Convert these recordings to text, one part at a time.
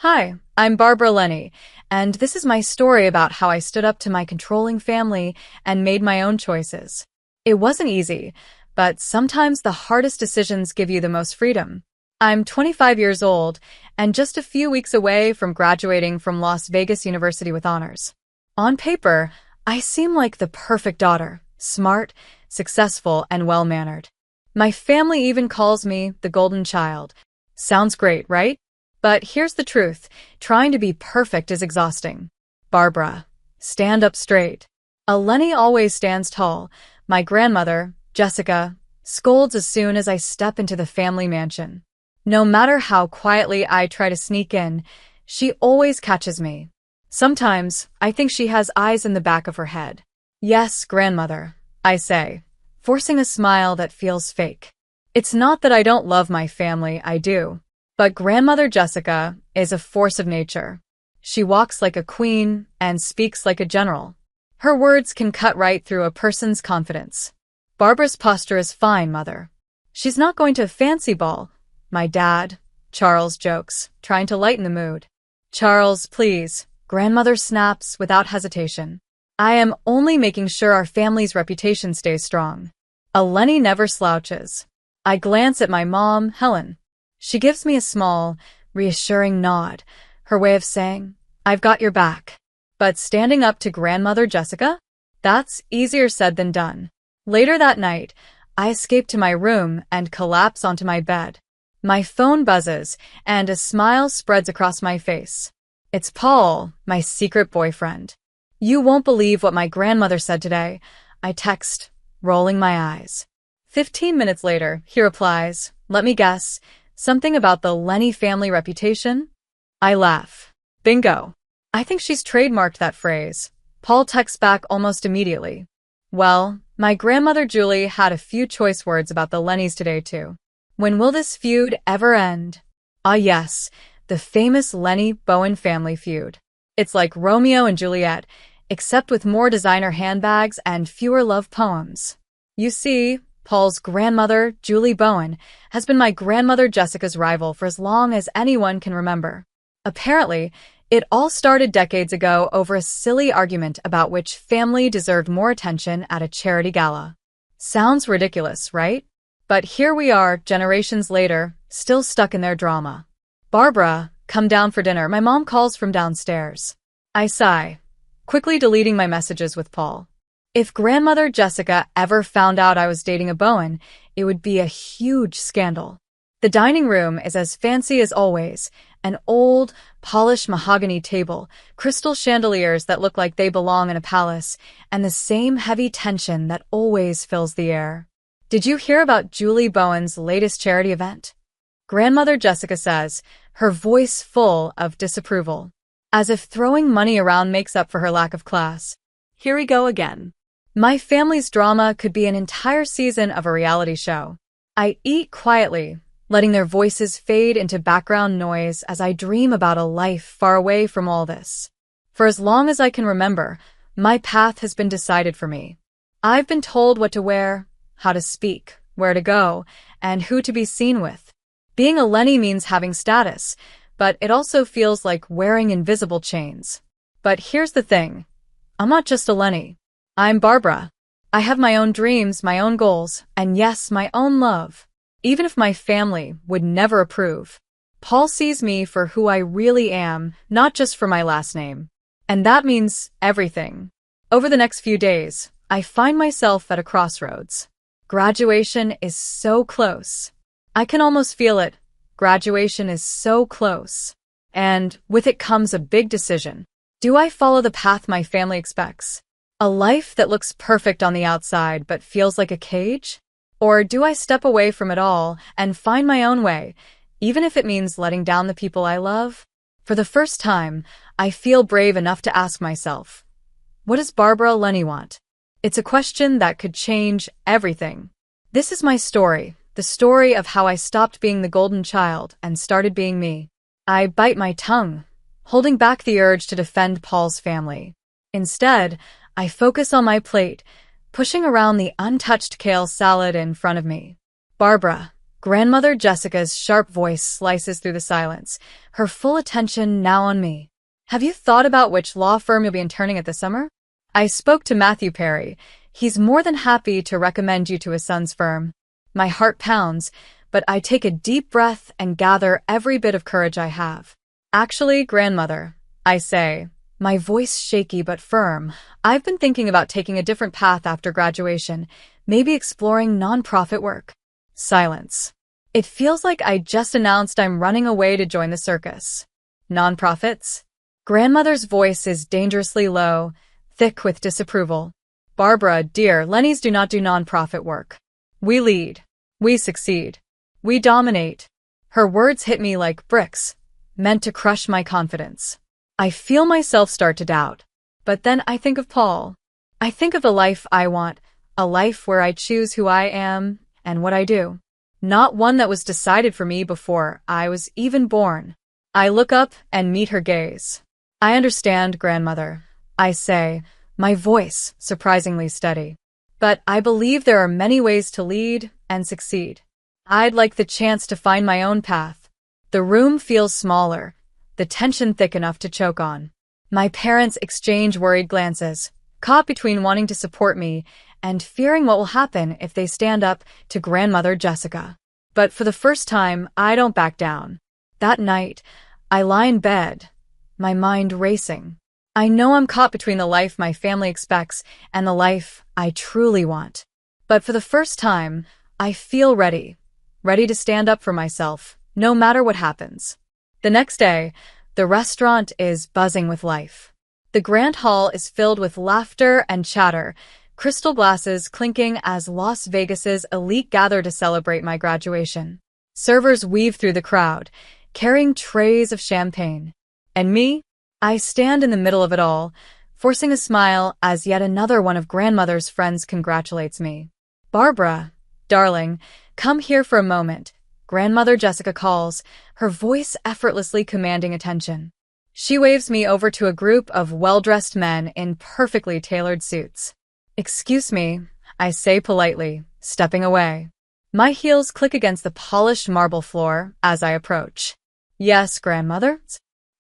Hi, I'm Barbara Lenny, and this is my story about how I stood up to my controlling family and made my own choices. It wasn't easy, but sometimes the hardest decisions give you the most freedom. I'm 25 years old and just a few weeks away from graduating from Las Vegas University with honors. On paper, I seem like the perfect daughter, smart, successful, and well-mannered. My family even calls me the golden child. Sounds great, right? But here's the truth. Trying to be perfect is exhausting. Barbara, stand up straight. A Lenny always stands tall. My grandmother, Jessica, scolds as soon as I step into the family mansion. No matter how quietly I try to sneak in, she always catches me. Sometimes, I think she has eyes in the back of her head. Yes, grandmother, I say, forcing a smile that feels fake. It's not that I don't love my family, I do. But grandmother Jessica is a force of nature. She walks like a queen and speaks like a general. Her words can cut right through a person's confidence. Barbara's posture is fine, mother. She's not going to a fancy ball. My dad, Charles, jokes, trying to lighten the mood. Charles, please, grandmother snaps without hesitation. I am only making sure our family's reputation stays strong. A Lenny never slouches. I glance at my mom, Helen. She gives me a small, reassuring nod, her way of saying, I've got your back. But standing up to grandmother Jessica? That's easier said than done. Later that night, I escape to my room and collapse onto my bed. My phone buzzes, and a smile spreads across my face. It's Paul, my secret boyfriend. You won't believe what my grandmother said today, I text, rolling my eyes. 15 minutes later, he replies, let me guess, something about the Lenny family reputation? I laugh. Bingo. I think she's trademarked that phrase. Paul texts back almost immediately. Well, my grandmother Julie had a few choice words about the Lennys today too. When will this feud ever end? Ah yes, the famous Lenny-Bowen family feud. It's like Romeo and Juliet, except with more designer handbags and fewer love poems. You see, Paul's grandmother, Julie Bowen, has been my grandmother Jessica's rival for as long as anyone can remember. Apparently, it all started decades ago over a silly argument about which family deserved more attention at a charity gala. Sounds ridiculous, right? But here we are, generations later, still stuck in their drama. Barbara, come down for dinner. My mom calls from downstairs. I sigh, quickly deleting my messages with Paul. If grandmother Jessica ever found out I was dating a Bowen, it would be a huge scandal. The dining room is as fancy as always, an old, polished mahogany table, crystal chandeliers that look like they belong in a palace, and the same heavy tension that always fills the air. Did you hear about Julie Bowen's latest charity event? Grandmother Jessica says, her voice full of disapproval, as if throwing money around makes up for her lack of class. Here we go again. My family's drama could be an entire season of a reality show. I eat quietly, letting their voices fade into background noise as I dream about a life far away from all this. For as long as I can remember, my path has been decided for me. I've been told what to wear, how to speak, where to go, and who to be seen with. Being a Lenny means having status, but it also feels like wearing invisible chains. But here's the thing. I'm not just a Lenny. I'm Barbara. I have my own dreams, my own goals, and yes, my own love. Even if my family would never approve. Paul sees me for who I really am, not just for my last name. And that means everything. Over the next few days, I find myself at a crossroads. Graduation is so close. I can almost feel it. Graduation is so close. And with it comes a big decision. Do I follow the path my family expects? A life that looks perfect on the outside but feels like a cage? Or do I step away from it all and find my own way, even if it means letting down the people I love? For the first time, I feel brave enough to ask myself, what does Barbara Lenny want? It's a question that could change everything. This is my story, the story of how I stopped being the golden child and started being me. I bite my tongue, holding back the urge to defend Paul's family. Instead, I focus on my plate, pushing around the untouched kale salad in front of me. Barbara, Grandmother Jessica's sharp voice slices through the silence, her full attention now on me. Have you thought about which law firm you'll be interning at this summer? I spoke to Matthew Perry. He's more than happy to recommend you to his son's firm. My heart pounds, but I take a deep breath and gather every bit of courage I have. Actually, grandmother, I say, my voice shaky but firm, I've been thinking about taking a different path after graduation, maybe exploring nonprofit work. Silence. It feels like I just announced I'm running away to join the circus. Nonprofits? Grandmother's voice is dangerously low, thick with disapproval. Barbara, dear, Lenny's do not do nonprofit work. We lead. We succeed. We dominate. Her words hit me like bricks, meant to crush my confidence. I feel myself start to doubt. But then I think of Paul. I think of the life I want, a life where I choose who I am and what I do. Not one that was decided for me before I was even born. I look up and meet her gaze. I understand, grandmother, I say, my voice surprisingly steady. But I believe there are many ways to lead and succeed. I'd like the chance to find my own path. The room feels smaller, the tension thick enough to choke on. My parents exchange worried glances, caught between wanting to support me and fearing what will happen if they stand up to Grandmother Jessica. But for the first time, I don't back down. That night, I lie in bed, my mind racing. I know I'm caught between the life my family expects and the life I truly want. But for the first time, I feel ready to stand up for myself, no matter what happens. The next day, the restaurant is buzzing with life. The grand hall is filled with laughter and chatter, crystal glasses clinking as Las Vegas's elite gather to celebrate my graduation. Servers weave through the crowd, carrying trays of champagne. And me? I stand in the middle of it all, forcing a smile as yet another one of grandmother's friends congratulates me. Barbara, darling, come here for a moment. Grandmother Jessica calls, her voice effortlessly commanding attention. She waves me over to a group of well-dressed men in perfectly tailored suits. Excuse me, I say politely, stepping away. My heels click against the polished marble floor as I approach. Yes, grandmother?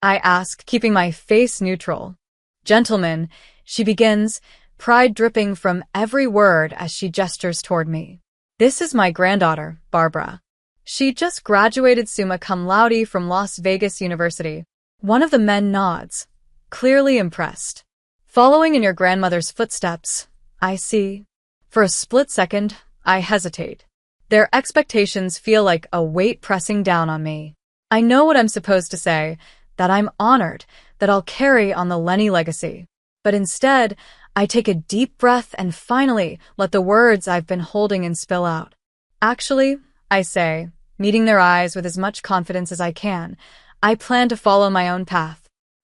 I ask, keeping my face neutral. Gentlemen, she begins, pride dripping from every word as she gestures toward me. This is my granddaughter, Barbara. She just graduated summa cum laude from Las Vegas University. One of the men nods, clearly impressed. Following in your grandmother's footsteps, I see. For a split second, I hesitate. Their expectations feel like a weight pressing down on me. I know what I'm supposed to say, that I'm honored, that I'll carry on the Lenny legacy. But instead, I take a deep breath and finally let the words I've been holding in spill out. Actually, I say, meeting their eyes with as much confidence as I can, I plan to follow my own path.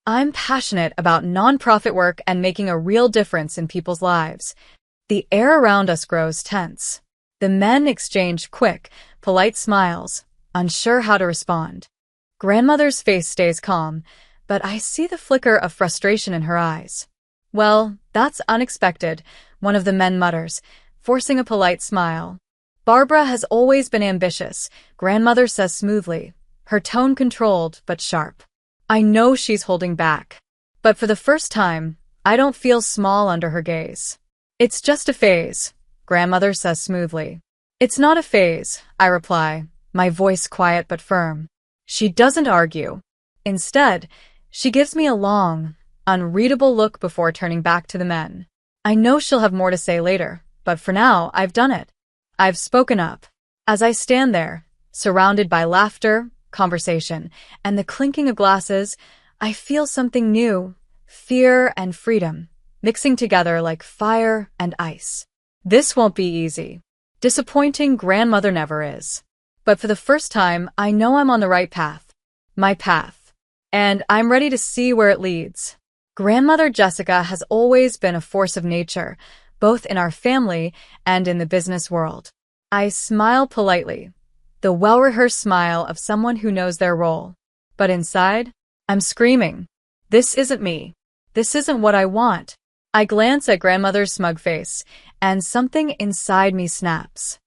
I'm passionate about nonprofit work and making a real difference in people's lives. The air around us grows tense. The men exchange quick, polite smiles, unsure how to respond. Grandmother's face stays calm, but I see the flicker of frustration in her eyes. Well, that's unexpected, one of the men mutters, forcing a polite smile. Barbara has always been ambitious, grandmother says smoothly, her tone controlled but sharp. I know she's holding back. But for the first time, I don't feel small under her gaze. It's just a phase, grandmother says smoothly. It's not a phase, I reply, my voice quiet but firm. She doesn't argue. Instead, she gives me a long, unreadable look before turning back to the men. I know she'll have more to say later, but for now, I've done it. I've spoken up. As I stand there, surrounded by laughter, conversation, and the clinking of glasses, I feel something new, fear and freedom, mixing together like fire and ice. This won't be easy. Disappointing grandmother never is. But for the first time, I know I'm on the right path. My path. And I'm ready to see where it leads. Grandmother Jessica has always been a force of nature, both in our family and in the business world. I smile politely, the well-rehearsed smile of someone who knows their role. But inside, I'm screaming. This isn't me. This isn't what I want. I glance at grandmother's smug face, and something inside me snaps.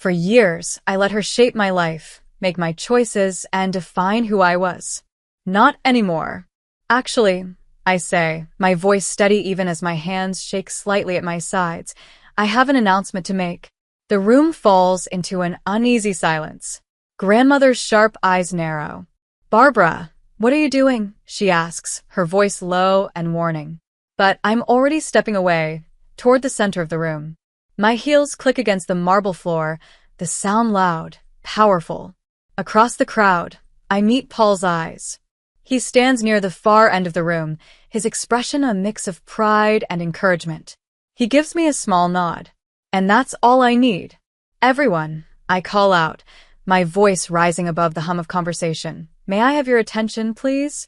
For years, I let her shape my life, make my choices, and define who I was. Not anymore. Actually, I say, my voice steady even as my hands shake slightly at my sides, I have an announcement to make. The room falls into an uneasy silence. Grandmother's sharp eyes narrow. Barbara, what are you doing? She asks, her voice low and warning. But I'm already stepping away, toward the center of the room. My heels click against the marble floor, the sound loud, powerful. Across the crowd, I meet Paul's eyes. He stands near the far end of the room, his expression a mix of pride and encouragement. He gives me a small nod. And that's all I need. Everyone, I call out, my voice rising above the hum of conversation. May I have your attention, please?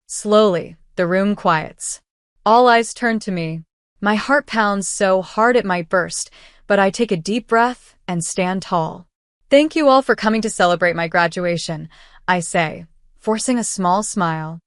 Slowly, the room quiets. All eyes turn to me. My heart pounds so hard it might burst, but I take a deep breath and stand tall. Thank you all for coming to celebrate my graduation, I say, forcing a small smile.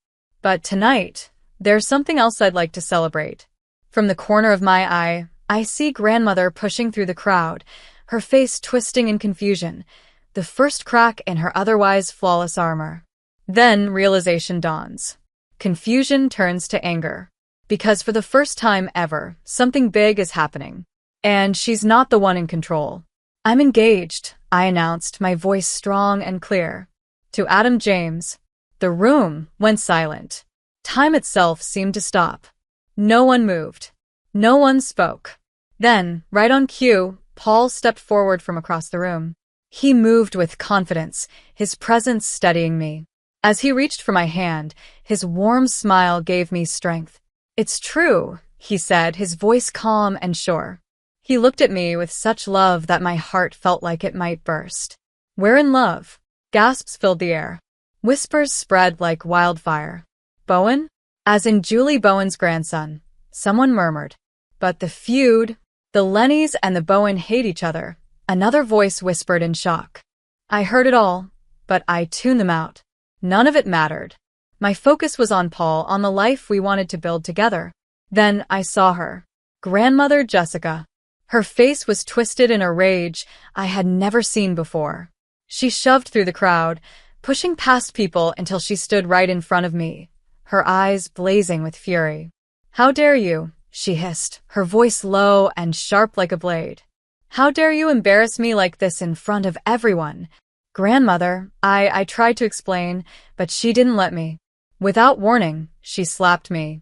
But tonight, there's something else I'd like to celebrate. From the corner of my eye, I see grandmother pushing through the crowd, her face twisting in confusion, the first crack in her otherwise flawless armor. Then realization dawns. Confusion turns to anger. Because for the first time ever, something big is happening. And she's not the one in control. I'm engaged, I announced, my voice strong and clear. To Adam James. The room went silent. Time itself seemed to stop. No one moved. No one spoke. Then, right on cue, Paul stepped forward from across the room. He moved with confidence, his presence steadying me. As he reached for my hand, his warm smile gave me strength. It's true, he said, his voice calm and sure. He looked at me with such love that my heart felt like it might burst. We're in love. Gasps filled the air. Whispers spread like wildfire. Bowen? As in Julie Bowen's grandson, someone murmured. But the feud, the Lennys and the Bowen hate each other, another voice whispered in shock. I heard it all, but I tuned them out. None of it mattered. My focus was on Paul, on the life we wanted to build together. Then I saw her. Grandmother Jessica. Her face was twisted in a rage I had never seen before. She shoved through the crowd, pushing past people until she stood right in front of me, her eyes blazing with fury. How dare you? She hissed, her voice low and sharp like a blade. How dare you embarrass me like this in front of everyone? Grandmother, I tried to explain, but she didn't let me. Without warning, she slapped me.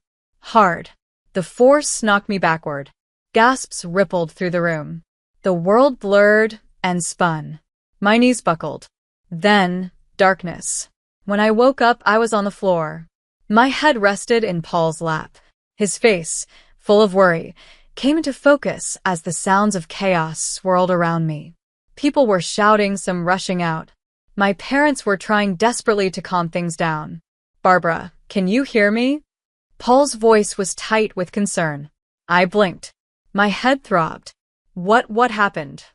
Hard. The force knocked me backward. Gasps rippled through the room. The world blurred and spun. My knees buckled. Then, darkness. When I woke up, I was on the floor. My head rested in Paul's lap. His face, full of worry, came into focus as the sounds of chaos swirled around me. People were shouting, some rushing out. My parents were trying desperately to calm things down. Barbara, can you hear me? Paul's voice was tight with concern. I blinked. My head throbbed. What happened?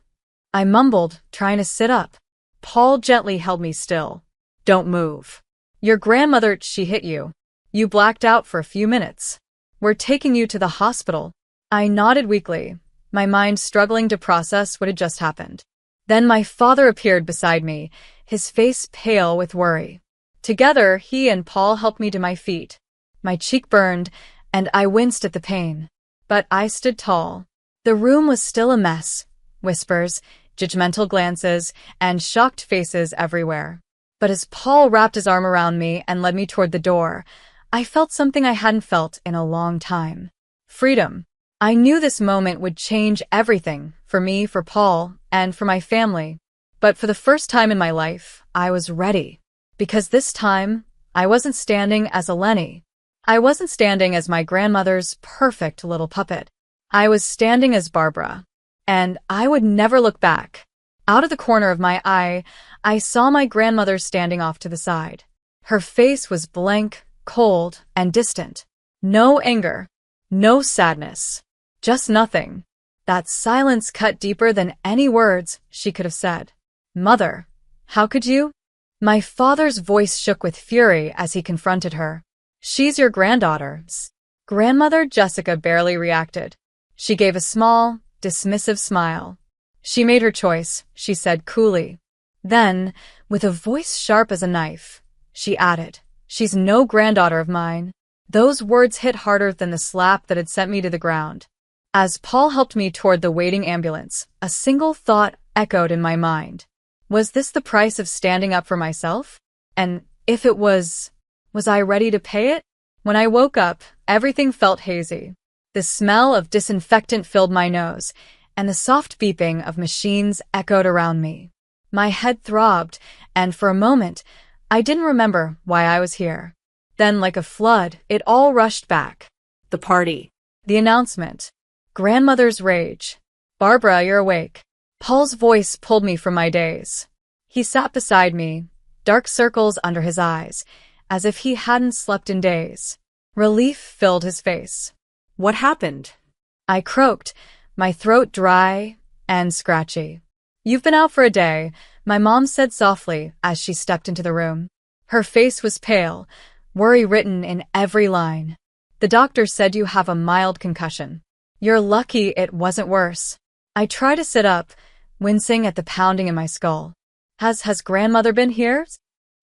I mumbled, trying to sit up. Paul gently held me still. Don't move. Your grandmother, she hit you. You blacked out for a few minutes. We're taking you to the hospital. I nodded weakly, my mind struggling to process what had just happened. Then my father appeared beside me, his face pale with worry. Together, he and Paul helped me to my feet. My cheek burned, and I winced at the pain. But I stood tall. The room was still a mess. Whispers, judgmental glances, and shocked faces everywhere. But as Paul wrapped his arm around me and led me toward the door, I felt something I hadn't felt in a long time. Freedom. I knew this moment would change everything, for me, for Paul, and for my family. But for the first time in my life, I was ready. Because this time, I wasn't standing as a Lenny. I wasn't standing as my grandmother's perfect little puppet. I was standing as Barbara. And I would never look back. Out of the corner of my eye, I saw my grandmother standing off to the side. Her face was blank, cold, and distant. No anger. No sadness. Just nothing. That silence cut deeper than any words she could have said. Mother, how could you? My father's voice shook with fury as he confronted her. She's your granddaughter. Grandmother Jessica barely reacted. She gave a small, dismissive smile. She made her choice, she said coolly. Then, with a voice sharp as a knife, she added, "She's no granddaughter of mine." Those words hit harder than the slap that had sent me to the ground. As Paul helped me toward the waiting ambulance, a single thought echoed in my mind. Was this the price of standing up for myself? And if it was I ready to pay it? When I woke up, everything felt hazy. The smell of disinfectant filled my nose, and the soft beeping of machines echoed around me. My head throbbed, and for a moment, I didn't remember why I was here. Then, like a flood, it all rushed back. The party. The announcement. Grandmother's rage. "Barbara, you're awake." Paul's voice pulled me from my daze. He sat beside me, dark circles under his eyes, as if he hadn't slept in days. Relief filled his face. "What happened?" I croaked, my throat dry and scratchy. "You've been out for a day," my mom said softly as she stepped into the room. Her face was pale, worry written in every line. "The doctor said you have a mild concussion. You're lucky it wasn't worse." I tried to sit up, wincing at the pounding in my skull. Has grandmother been here?"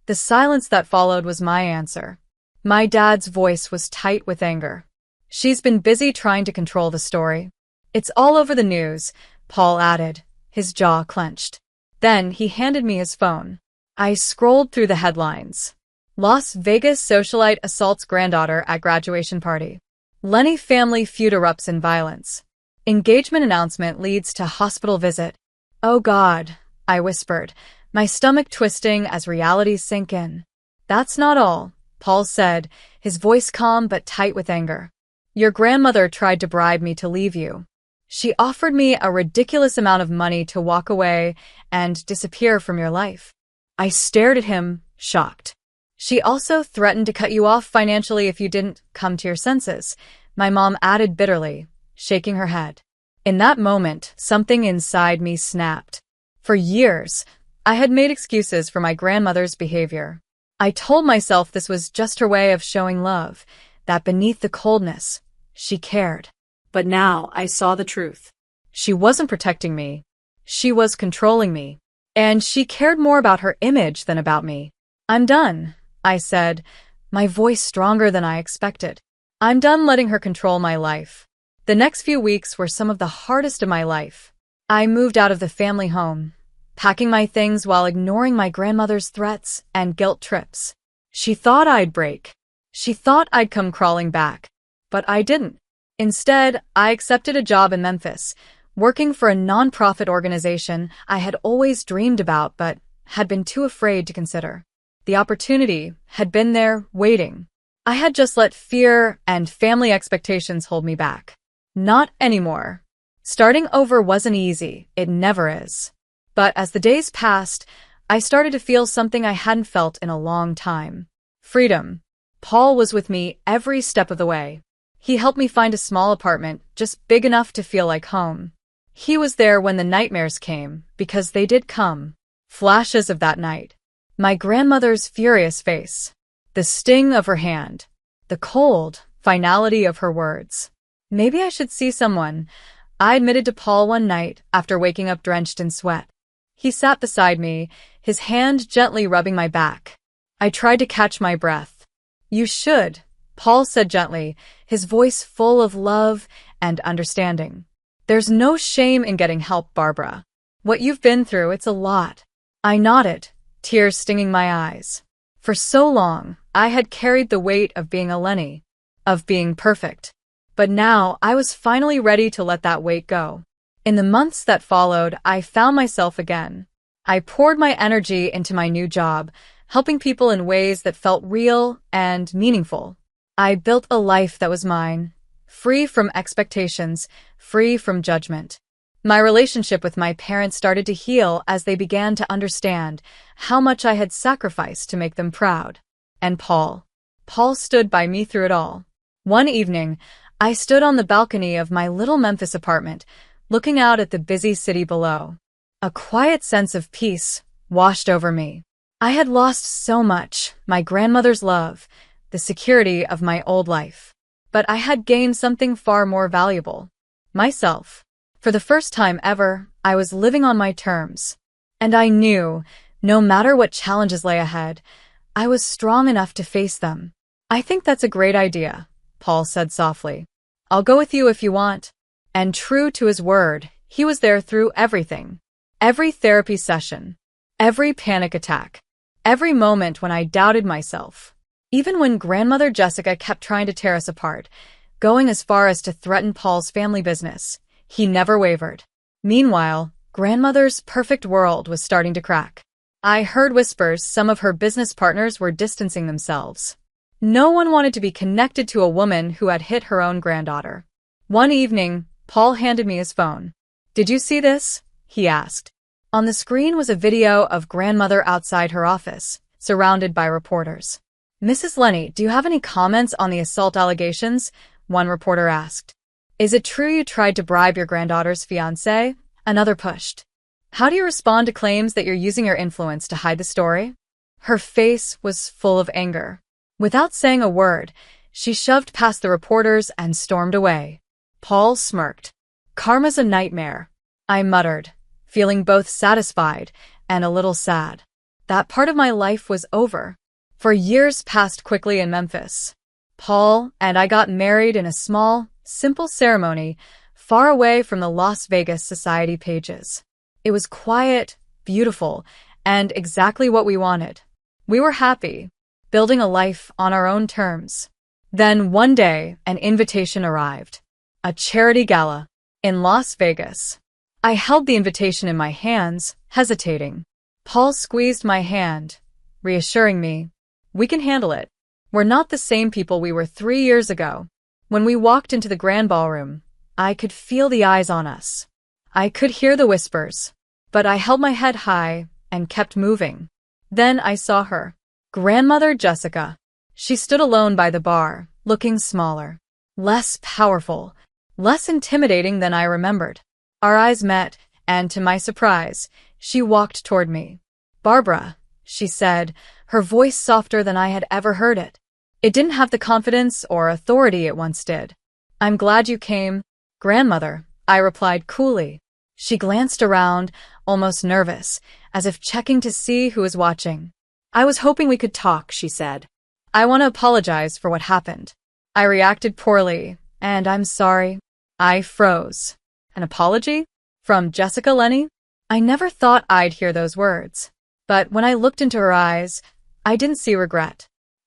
The silence that followed was my answer. My dad's voice was tight with anger. "She's been busy trying to control the story. It's all over the news," Paul added, his jaw clenched. Then he handed me his phone. I scrolled through the headlines. Las Vegas socialite assaults granddaughter at graduation party. Lenny family feud erupts in violence. Engagement announcement leads to hospital visit. "Oh God," I whispered, my stomach twisting as reality sank in. "That's not all," Paul said, his voice calm but tight with anger. "Your grandmother tried to bribe me to leave you. She offered me a ridiculous amount of money to walk away and disappear from your life." I stared at him, shocked. "She also threatened to cut you off financially if you didn't come to your senses," my mom added bitterly, shaking her head. In that moment, something inside me snapped. For years, I had made excuses for my grandmother's behavior. I told myself this was just her way of showing love, that beneath the coldness, she cared. But now I saw the truth. She wasn't protecting me. She was controlling me. And she cared more about her image than about me. "I'm done," I said, my voice stronger than I expected. "I'm done letting her control my life." The next few weeks were some of the hardest of my life. I moved out of the family home, packing my things while ignoring my grandmother's threats and guilt trips. She thought I'd break. She thought I'd come crawling back. But I didn't. Instead, I accepted a job in Memphis, working for a nonprofit organization I had always dreamed about but had been too afraid to consider. The opportunity had been there, waiting. I had just let fear and family expectations hold me back. Not anymore. Starting over wasn't easy, it never is. But as the days passed, I started to feel something I hadn't felt in a long time. Freedom. Paul was with me every step of the way. He helped me find a small apartment, just big enough to feel like home. He was there when the nightmares came, because they did come. Flashes of that night. My grandmother's furious face. The sting of her hand. The cold finality of her words. Maybe I should see someone, I admitted to Paul one night after waking up drenched in sweat. He sat beside me, his hand gently rubbing my back. I tried to catch my breath. "You should," Paul said gently, his voice full of love and understanding. "There's no shame in getting help, Barbara. What you've been through, it's a lot." I nodded, tears stinging my eyes. For so long, I had carried the weight of being a Lenny, of being perfect. But now I was finally ready to let that weight go. In the months that followed, I found myself again. I poured my energy into my new job, helping people in ways that felt real and meaningful. I built a life that was mine, free from expectations, free from judgment. My relationship with my parents started to heal as they began to understand how much I had sacrificed to make them proud. And Paul stood by me through it all. One evening, I stood on the balcony of my little Memphis apartment, looking out at the busy city below. A quiet sense of peace washed over me. I had lost so much, my grandmother's love, the security of my old life. But I had gained something far more valuable. Myself. For the first time ever, I was living on my terms. And I knew, no matter what challenges lay ahead, I was strong enough to face them. "I think that's a great idea," Paul said softly. "I'll go with you if you want." And true to his word, he was there through everything. Every therapy session, every panic attack, every moment when I doubted myself. Even when grandmother Jessica kept trying to tear us apart, going as far as to threaten Paul's family business, he never wavered. Meanwhile, grandmother's perfect world was starting to crack. I heard whispers some of her business partners were distancing themselves. No one wanted to be connected to a woman who had hit her own granddaughter. One evening, Paul handed me his phone. "Did you see this?" he asked. On the screen was a video of grandmother outside her office, surrounded by reporters. "Mrs. Lenny, do you have any comments on the assault allegations?" one reporter asked. "Is it true you tried to bribe your granddaughter's fiancé?" Another pushed. "How do you respond to claims that you're using your influence to hide the story?" Her face was full of anger. Without saying a word, she shoved past the reporters and stormed away. Paul smirked. "Karma's a nightmare," I muttered, feeling both satisfied and a little sad. That part of my life was over. For years passed quickly in Memphis. Paul and I got married in a small, simple ceremony far away from the Las Vegas society pages. It was quiet, beautiful, and exactly what we wanted. We were happy, building a life on our own terms. Then one day, an invitation arrived. A charity gala in Las Vegas. I held the invitation in my hands, hesitating. Paul squeezed my hand, reassuring me, "We can handle it. We're not the same people we were 3 years ago." When we walked into the grand ballroom, I could feel the eyes on us. I could hear the whispers, but I held my head high and kept moving. Then I saw her. Grandmother Jessica. She stood alone by the bar, looking smaller, less powerful, less intimidating than I remembered. Our eyes met, and to my surprise, she walked toward me. "Barbara," she said, her voice softer than I had ever heard it. It didn't have the confidence or authority it once did. "I'm glad you came, grandmother," I replied coolly. She glanced around, almost nervous, as if checking to see who was watching. "I was hoping we could talk," she said. "I want to apologize for what happened. I reacted poorly, and I'm sorry." I froze. An apology? From Jessica Lenny? I never thought I'd hear those words. But when I looked into her eyes, I didn't see regret.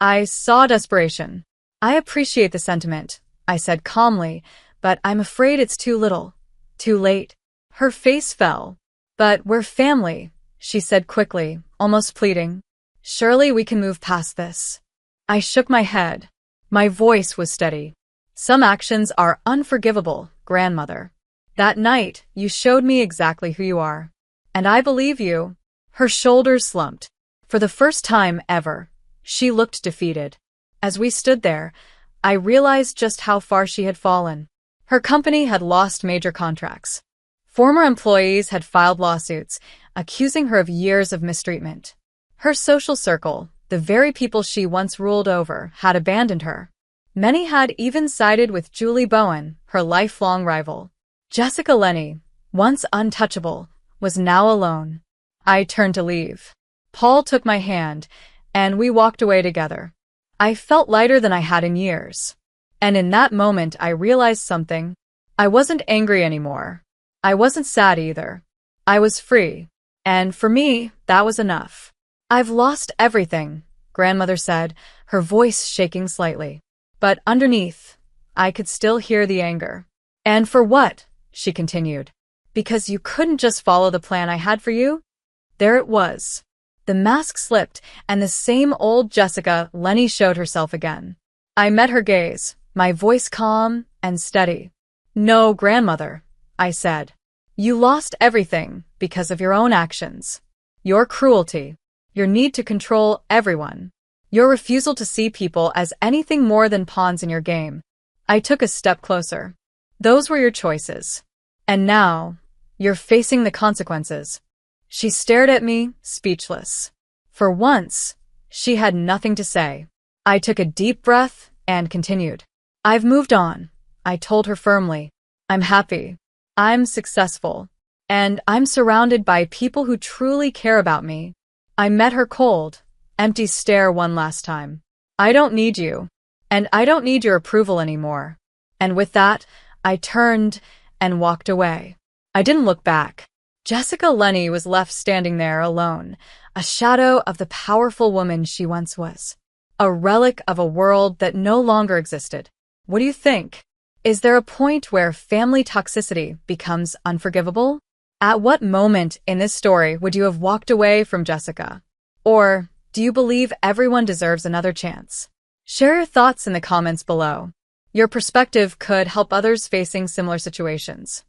I saw desperation. "I appreciate the sentiment," I said calmly, "but I'm afraid it's too little. Too late." Her face fell. "But we're family," she said quickly, almost pleading. "Surely we can move past this." I shook my head. My voice was steady. "Some actions are unforgivable, grandmother. That night, you showed me exactly who you are. And I believe you." Her shoulders slumped. For the first time ever, she looked defeated. As we stood there, I realized just how far she had fallen. Her company had lost major contracts. Former employees had filed lawsuits, accusing her of years of mistreatment. Her social circle, the very people she once ruled over, had abandoned her. Many had even sided with Julie Bowen, her lifelong rival. Jessica Lenny, once untouchable, was now alone. I turned to leave. Paul took my hand, and we walked away together. I felt lighter than I had in years. And in that moment I realized something. I wasn't angry anymore. I wasn't sad either. I was free. And for me, that was enough. "I've lost everything," grandmother said, her voice shaking slightly. But underneath, I could still hear the anger. "And for what?" she continued. "Because you couldn't just follow the plan I had for you?" There it was. The mask slipped, and the same old Jessica Lenny showed herself again. I met her gaze, my voice calm and steady. "No, grandmother," I said. "You lost everything because of your own actions. Your cruelty, your need to control everyone, your refusal to see people as anything more than pawns in your game." I took a step closer. "Those were your choices. And now, you're facing the consequences." She stared at me, speechless. For once, she had nothing to say. I took a deep breath and continued. "I've moved on," I told her firmly. "I'm happy. I'm successful. and I'm surrounded by people who truly care about me. I met her cold, empty stare one last time. I don't need you, and I don't need your approval anymore. And with that, I turned and walked away. I didn't look back. Jessica Lenny was left standing there alone, a shadow of the powerful woman she once was. A relic of a world that no longer existed. What do you think? Is there a point where family toxicity becomes unforgivable? At what moment in this story would you have walked away from Jessica? Or do you believe everyone deserves another chance? Share your thoughts in the comments below. Your perspective could help others facing similar situations.